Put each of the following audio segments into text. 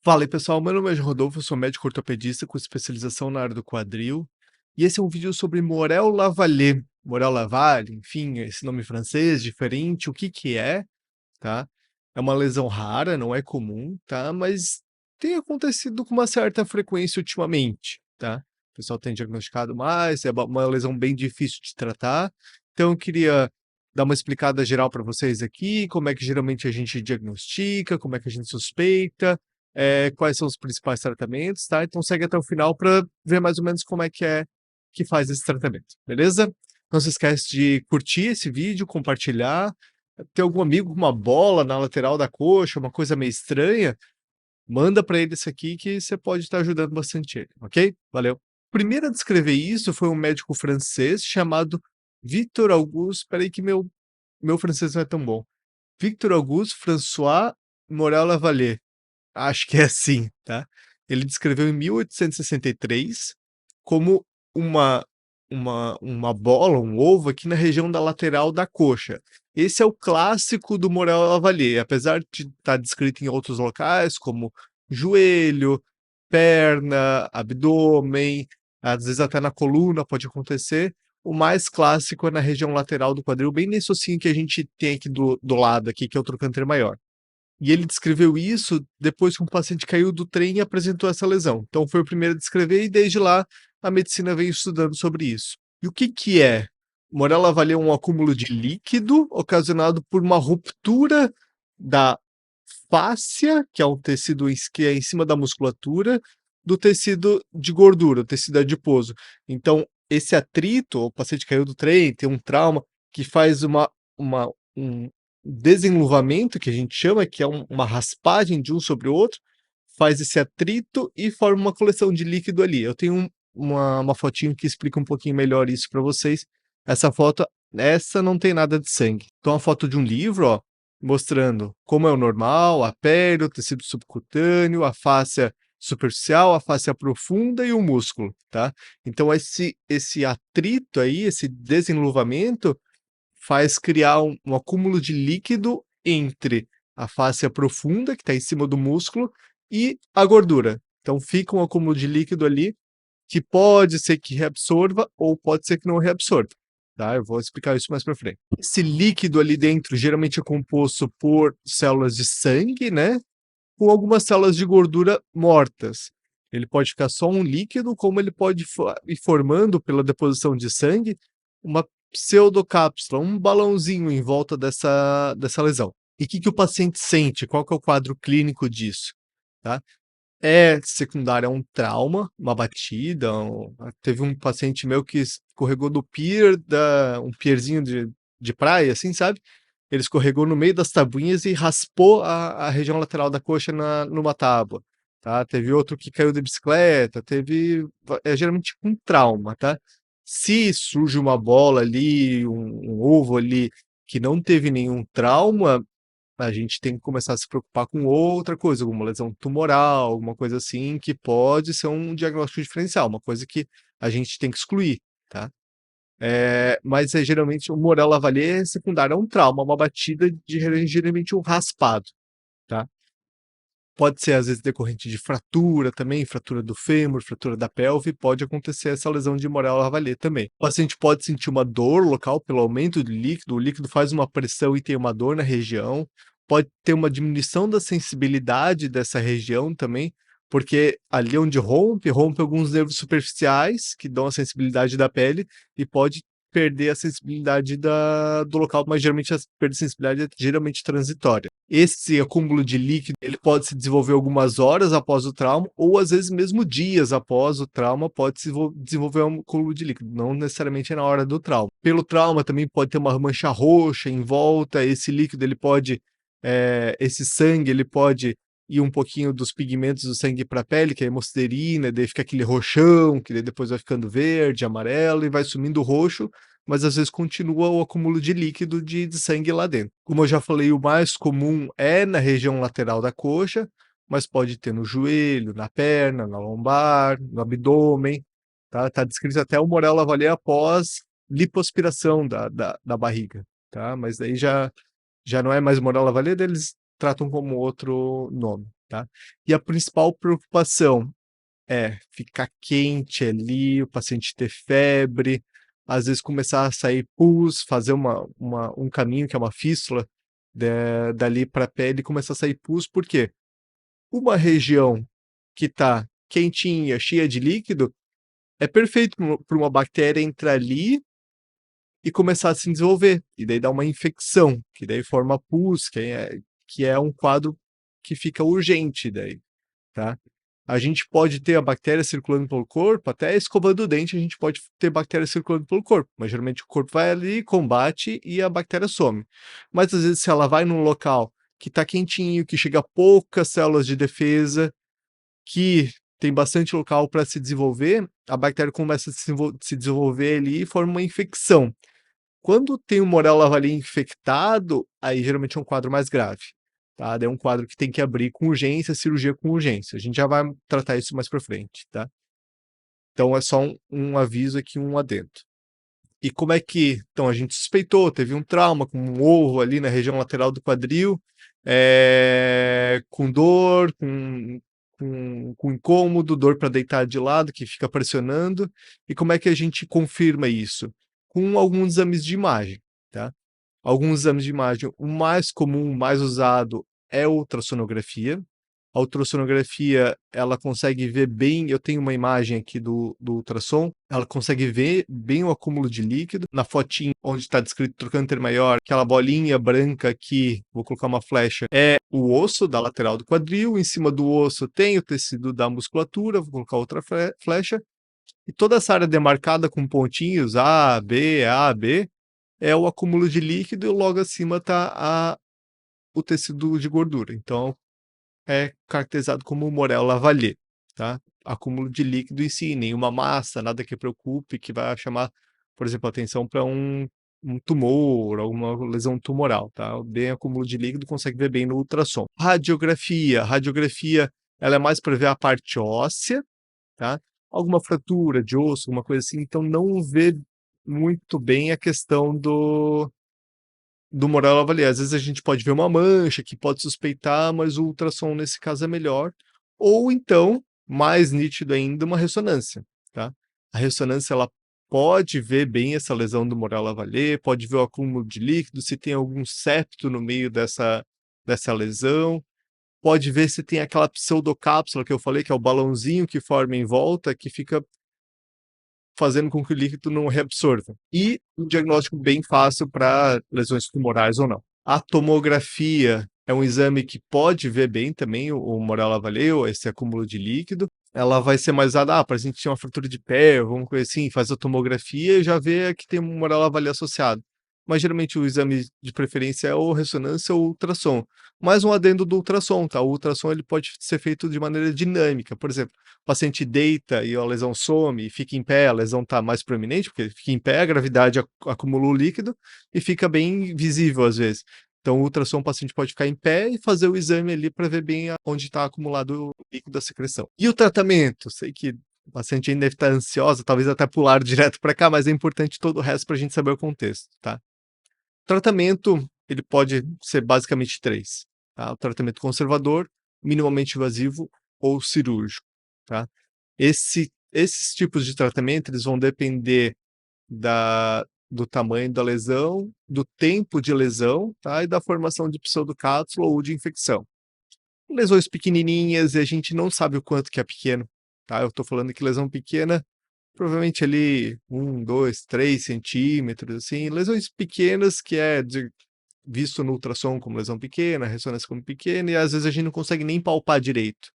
Fala aí pessoal, meu nome é Rodolfo, eu sou médico ortopedista com especialização na área do quadril, e esse é um vídeo sobre Morel-Lavallée. Morel-Lavallée, enfim, esse nome francês diferente, o que que é, tá? É uma lesão rara, não é comum, tá? Mas tem acontecido com uma certa frequência ultimamente, tá? O pessoal tem diagnosticado mais, é uma lesão bem difícil de tratar, então eu queria dar uma explicada geral para vocês aqui, como é que geralmente a gente diagnostica, como é que a gente suspeita, quais são os principais tratamentos, tá? Então segue até o final para ver mais ou menos como é que faz esse tratamento, beleza? Não se esquece de curtir esse vídeo, compartilhar, tem algum amigo com uma bola na lateral da coxa, uma coisa meio estranha, manda para ele isso aqui que você pode estar ajudando bastante ele, ok? Valeu. O primeiro a descrever isso foi um médico francês chamado Victor Auguste, espera aí que meu francês não é tão bom. Victor Auguste François Morel-Lavallée, acho que é assim, tá? Ele descreveu em 1863 como uma uma bola, um ovo aqui na região da lateral da coxa. Esse é o clássico do Morel-Lavallée, apesar de estar descrito em outros locais, como joelho, perna, abdômen, às vezes até na coluna pode acontecer, o mais clássico é na região lateral do quadril, bem nesse ossinho que a gente tem aqui do lado aqui, que é o trocânter maior. E ele descreveu isso depois que um paciente caiu do trem e apresentou essa lesão. Então foi o primeiro a descrever e desde lá a medicina vem estudando sobre isso. E o que que é? Morella avalia um acúmulo de líquido ocasionado por uma ruptura da fáscia, que é um tecido que é em cima da musculatura, do tecido de gordura, o tecido adiposo. Então, esse atrito, o paciente caiu do trem, tem um trauma, que faz um desenluvamento, que a gente chama, que é uma raspagem de um sobre o outro, faz esse atrito e forma uma coleção de líquido ali. Eu tenho uma fotinho que explica um pouquinho melhor isso para vocês. Essa foto, essa não tem nada de sangue. Então, a foto de um livro, ó, mostrando como é o normal, a pele, o tecido subcutâneo, a fáscia superficial, a fáscia profunda e o músculo, tá? Então, esse atrito aí, esse desenluvamento, faz criar um acúmulo de líquido entre a fáscia profunda, que está em cima do músculo, e a gordura. Então fica um acúmulo de líquido ali, que pode ser que reabsorva ou pode ser que não reabsorva. Tá? Eu vou explicar isso mais para frente. Esse líquido ali dentro geralmente é composto por células de sangue, né? Com algumas células de gordura mortas. Ele pode ficar só um líquido, como ele pode ir formando pela deposição de sangue uma pseudocápsula, um balãozinho em volta dessa lesão. E o que o paciente sente? Qual que é o quadro clínico disso? Tá? É secundário a um trauma, uma batida. Teve um paciente meu que escorregou do pier, um pierzinho de praia, assim, sabe? Ele escorregou no meio das tabuinhas e raspou a região lateral da coxa numa tábua, tá? Teve outro que caiu de bicicleta, é geralmente um trauma, tá? Se surge uma bola ali, um ovo ali, que não teve nenhum trauma, a gente tem que começar a se preocupar com outra coisa, alguma lesão tumoral, alguma coisa assim, que pode ser um diagnóstico diferencial, uma coisa que a gente tem que excluir, tá? Mas geralmente o Morel-Lavallée é secundário a um trauma, uma batida de geralmente um raspado, tá? Pode ser às vezes decorrente de fratura também, fratura do fêmur, fratura da pelve, pode acontecer essa lesão de Morel-Lavallée também. O paciente pode sentir uma dor local pelo aumento do líquido, o líquido faz uma pressão e tem uma dor na região, pode ter uma diminuição da sensibilidade dessa região também, porque ali onde rompe alguns nervos superficiais que dão a sensibilidade da pele e pode perder a sensibilidade do local, mas geralmente a perda de sensibilidade é geralmente transitória. Esse acúmulo de líquido, ele pode se desenvolver algumas horas após o trauma, ou às vezes mesmo dias após o trauma pode se desenvolver um acúmulo de líquido, não necessariamente é na hora do trauma. Pelo trauma também pode ter uma mancha roxa em volta, esse líquido ele pode, esse sangue ele pode ir um pouquinho dos pigmentos do sangue para a pele, que é a hemosterina, daí fica aquele roxão, que depois vai ficando verde, amarelo e vai sumindo o roxo, mas às vezes continua o acúmulo de líquido de sangue lá dentro. Como eu já falei, o mais comum é na região lateral da coxa, mas pode ter no joelho, na perna, na lombar, no abdômen, tá? Tá descrito até o Morel-Lavallée após lipoaspiração da barriga, tá? Mas daí já não é mais Morel-Lavallée, eles tratam como outro nome. tá? E a principal preocupação é ficar quente ali, o paciente ter febre, às vezes começar a sair pus, fazer um caminho que é uma fístula, dali para a pele e começar a sair pus, por quê? Uma região que está quentinha, cheia de líquido, é perfeito para uma bactéria entrar ali e começar a se desenvolver, e daí dá uma infecção, que daí forma pus, que é um quadro que fica urgente daí, tá? A gente pode ter a bactéria circulando pelo corpo, até escovando o dente a gente pode ter bactéria circulando pelo corpo, mas geralmente o corpo vai ali, combate e a bactéria some. Mas às vezes se ela vai num local que está quentinho, que chega poucas células de defesa, que tem bastante local para se desenvolver, a bactéria começa a se desenvolver ali e forma uma infecção. Quando tem o Morel Lavalier infectado, aí geralmente é um quadro mais grave, tá? Daí é um quadro que tem que abrir com urgência, cirurgia com urgência. A gente já vai tratar isso mais para frente, tá? Então é só um aviso aqui, um adendo. E como é que então a gente suspeitou, teve um trauma com um ovo ali na região lateral do quadril, com dor, com incômodo, dor para deitar de lado, que fica pressionando. E como é que a gente confirma isso? Com alguns exames de imagem, tá? Alguns exames de imagem, o mais comum, o mais usado é a ultrassonografia. A ultrassonografia, ela consegue ver bem, eu tenho uma imagem aqui do ultrassom, ela consegue ver bem o acúmulo de líquido. Na fotinho onde está descrito trocânter maior, aquela bolinha branca aqui, vou colocar uma flecha, é o osso da lateral do quadril. Em cima do osso tem o tecido da musculatura, vou colocar outra flecha. E toda essa área demarcada com pontinhos A, B, é o acúmulo de líquido, e logo acima está o tecido de gordura. Então, é caracterizado como Morel Lavalier, tá? Acúmulo de líquido em si, nenhuma massa, nada que preocupe, que vai chamar, por exemplo, atenção para um tumor, alguma lesão tumoral, tá? Bem acúmulo de líquido, consegue ver bem no ultrassom. Radiografia, ela é mais para ver a parte óssea, tá? Alguma fratura de osso, alguma coisa assim, então não vê muito bem a questão do Morel Lavalier. Às vezes a gente pode ver uma mancha que pode suspeitar, mas o ultrassom nesse caso é melhor. Ou então, mais nítido ainda, uma ressonância, tá? A ressonância, ela pode ver bem essa lesão do Morel Lavalier, pode ver o acúmulo de líquido, se tem algum septo no meio dessa lesão, pode ver se tem aquela pseudocápsula que eu falei, que é o balãozinho que forma em volta, que fica fazendo com que o líquido não reabsorva. E um diagnóstico bem fácil para lesões tumorais ou não. A tomografia é um exame que pode ver bem também o Morel Lavalier, ou esse acúmulo de líquido. Ela vai ser mais usada, para a gente ter uma fratura de pé, alguma coisa assim, faz a tomografia e já vê que tem um Morel Lavalier associado. Mas geralmente o exame de preferência é ou ressonância ou ultrassom. Mais um adendo do ultrassom, tá? O ultrassom ele pode ser feito de maneira dinâmica. Por exemplo, o paciente deita e a lesão some, e fica em pé, a lesão está mais proeminente, porque fica em pé, a gravidade acumula o líquido e fica bem visível às vezes. Então, o ultrassom, o paciente pode ficar em pé e fazer o exame ali para ver bem onde está acumulado o líquido da secreção. E o tratamento? Sei que o paciente ainda deve estar ansiosa, talvez até pular direto para cá, mas é importante todo o resto para a gente saber o contexto, tá? O tratamento, ele pode ser basicamente três, tá? O tratamento conservador, minimamente invasivo ou cirúrgico, tá? Esses tipos de tratamento, eles vão depender do tamanho da lesão, do tempo de lesão, tá? E da formação de pseudocápsula ou de infecção. Lesões pequenininhas, e a gente não sabe o quanto que é pequeno, tá? Eu estou falando que lesão pequena, provavelmente ali 1, 2, 3 centímetros, assim, lesões pequenas que visto no ultrassom como lesão pequena, ressonância como pequena, e às vezes a gente não consegue nem palpar direito.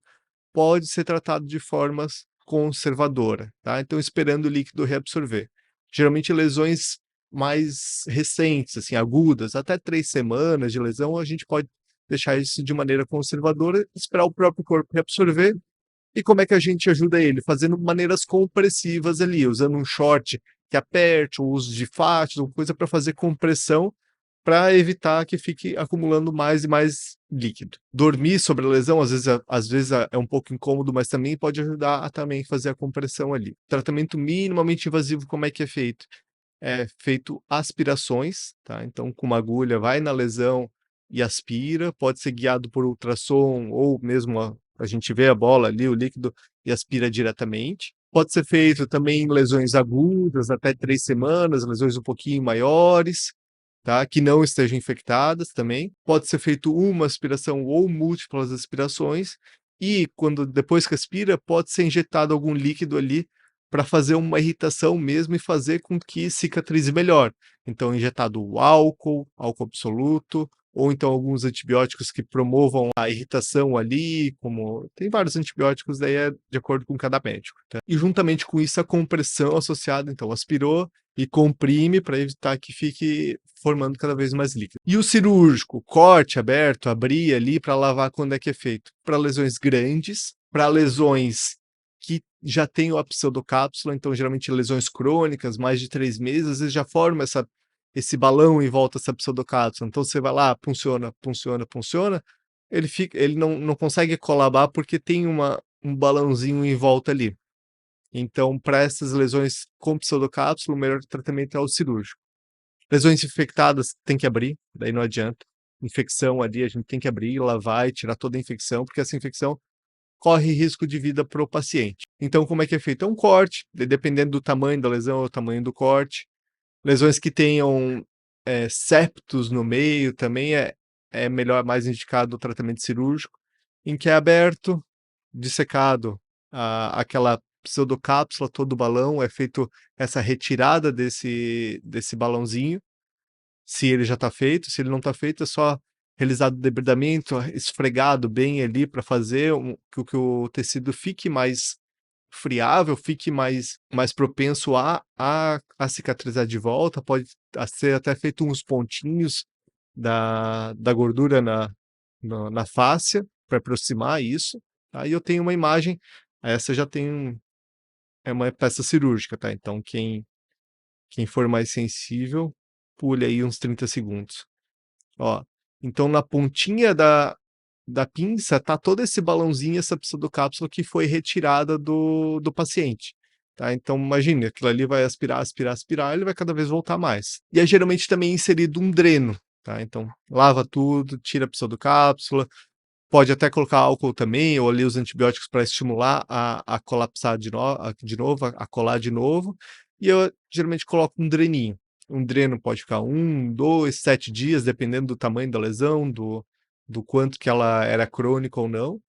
Pode ser tratado de forma conservadora, tá? Então, esperando o líquido reabsorver. Geralmente, lesões mais recentes, assim, agudas, até 3 semanas de lesão, a gente pode deixar isso de maneira conservadora, esperar o próprio corpo reabsorver. E como é que a gente ajuda ele? Fazendo maneiras compressivas ali, usando um short que aperte, o uso de faixa, ou coisa para fazer compressão, para evitar que fique acumulando mais e mais líquido. Dormir sobre a lesão, às vezes é um pouco incômodo, mas também pode ajudar a também fazer a compressão ali. Tratamento minimamente invasivo, como é que é feito? É feito aspirações, tá? Então, com uma agulha, vai na lesão, e aspira, pode ser guiado por ultrassom ou mesmo a gente vê a bola ali, o líquido, e aspira diretamente. Pode ser feito também em lesões agudas, até 3 semanas, lesões um pouquinho maiores, tá? Que não estejam infectadas também. Pode ser feito uma aspiração ou múltiplas aspirações, e quando depois que aspira, pode ser injetado algum líquido ali para fazer uma irritação mesmo e fazer com que cicatrize melhor. Então, injetado o álcool, álcool absoluto, ou então alguns antibióticos que promovam a irritação ali, como tem vários antibióticos, daí é de acordo com cada médico, tá? E juntamente com isso a compressão associada, então aspirou e comprime para evitar que fique formando cada vez mais líquido. E o cirúrgico, corte aberto, abrir ali para lavar quando é que é feito? Para lesões grandes, para lesões que já tem a pseudocápsula, então geralmente lesões crônicas, mais de 3 meses, às vezes já forma esse balão em volta dessa pseudocápsula. Então você vai lá, funciona, ele não consegue colabar porque tem um balãozinho em volta ali. Então, para essas lesões com pseudocápsula, o melhor tratamento é o cirúrgico. Lesões infectadas tem que abrir, daí não adianta. Infecção ali, a gente tem que abrir, lavar e tirar toda a infecção, porque essa infecção corre risco de vida para o paciente. Então, como é que é feito? É um corte, dependendo do tamanho da lesão, é o tamanho do corte. Lesões que tenham septos no meio também é melhor, mais indicado o tratamento cirúrgico, em que é aberto, dissecado aquela pseudocápsula, todo o balão, é feito essa retirada desse balãozinho, se ele já está feito, se ele não está feito, é só realizado o debridamento, esfregado bem ali para fazer que o tecido fique mais friável, fique mais propenso a cicatrizar de volta, pode ser até feito uns pontinhos da gordura na fáscia para aproximar isso. Aí eu tenho uma imagem, essa já tem é uma peça cirúrgica, tá? Então quem for mais sensível, pule aí uns 30 segundos. Ó, então na pontinha da pinça tá todo esse balãozinho, essa pseudocápsula que foi retirada do paciente, tá? Então imagine, aquilo ali vai aspirar, ele vai cada vez voltar mais. E é geralmente também inserido um dreno, tá? Então lava tudo, tira a pseudocápsula, pode até colocar álcool também, ou ali os antibióticos para estimular a colapsar de novo, a colar de novo. E eu geralmente coloco um dreninho. Um dreno pode ficar 1, 2, 7 dias, dependendo do tamanho da lesão, do quanto que ela era crônica ou não.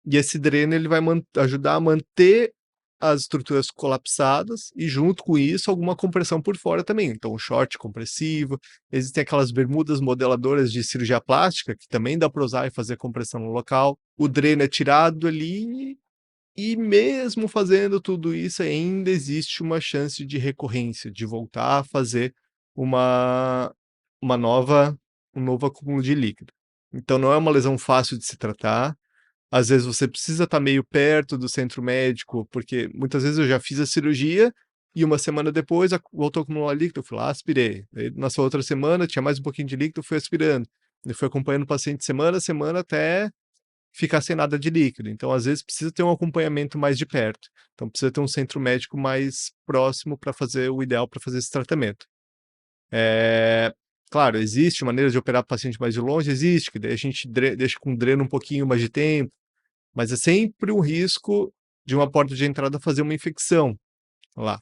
E esse dreno ele vai ajudar a manter as estruturas colapsadas e, junto com isso, alguma compressão por fora também. Então, um short compressivo. Existem aquelas bermudas modeladoras de cirurgia plástica, que também dá para usar e fazer compressão no local. O dreno é tirado ali e, mesmo fazendo tudo isso, ainda existe uma chance de recorrência, de voltar a fazer uma, uma nova, um novo acúmulo de líquido. Então, não é uma lesão fácil de se tratar. Às vezes você precisa estar meio perto do centro médico, porque muitas vezes eu já fiz a cirurgia e uma semana depois voltou a acumular líquido, eu fui lá, aspirei. Aí, na sua outra semana tinha mais um pouquinho de líquido, fui aspirando. E fui acompanhando o paciente semana a semana até ficar sem nada de líquido. Então, às vezes, precisa ter um acompanhamento mais de perto. Então, precisa ter um centro médico mais próximo para fazer o ideal para fazer esse tratamento. Claro, existe maneira de operar paciente mais de longe? Existe, que daí a gente deixa com dreno um pouquinho mais de tempo, mas é sempre um risco de uma porta de entrada fazer uma infecção lá.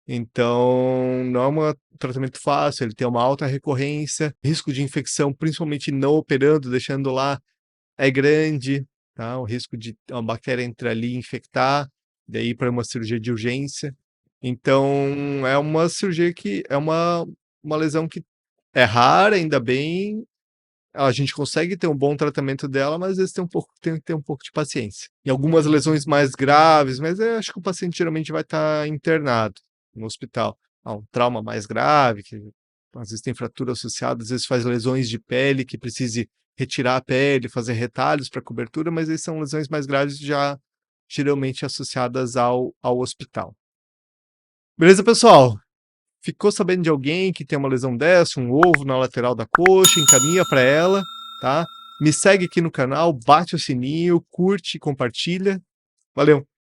Então, não é um tratamento fácil, ele tem uma alta recorrência, risco de infecção, principalmente não operando, deixando lá, é grande, tá? O risco de uma bactéria entrar ali e infectar, daí para uma cirurgia de urgência. Então, é uma cirurgia que é uma lesão que é rara, ainda bem, a gente consegue ter um bom tratamento dela, mas às vezes tem que ter um pouco de paciência. E algumas lesões mais graves, mas eu acho que o paciente geralmente vai estar internado no hospital. Um trauma mais grave, que às vezes tem fratura associada, às vezes faz lesões de pele que precise retirar a pele, fazer retalhos para cobertura, mas aí são lesões mais graves já geralmente associadas ao hospital. Beleza, pessoal? Ficou sabendo de alguém que tem uma lesão dessa, um ovo na lateral da coxa, encaminha para ela, tá? Me segue aqui no canal, bate o sininho, curte e compartilha. Valeu!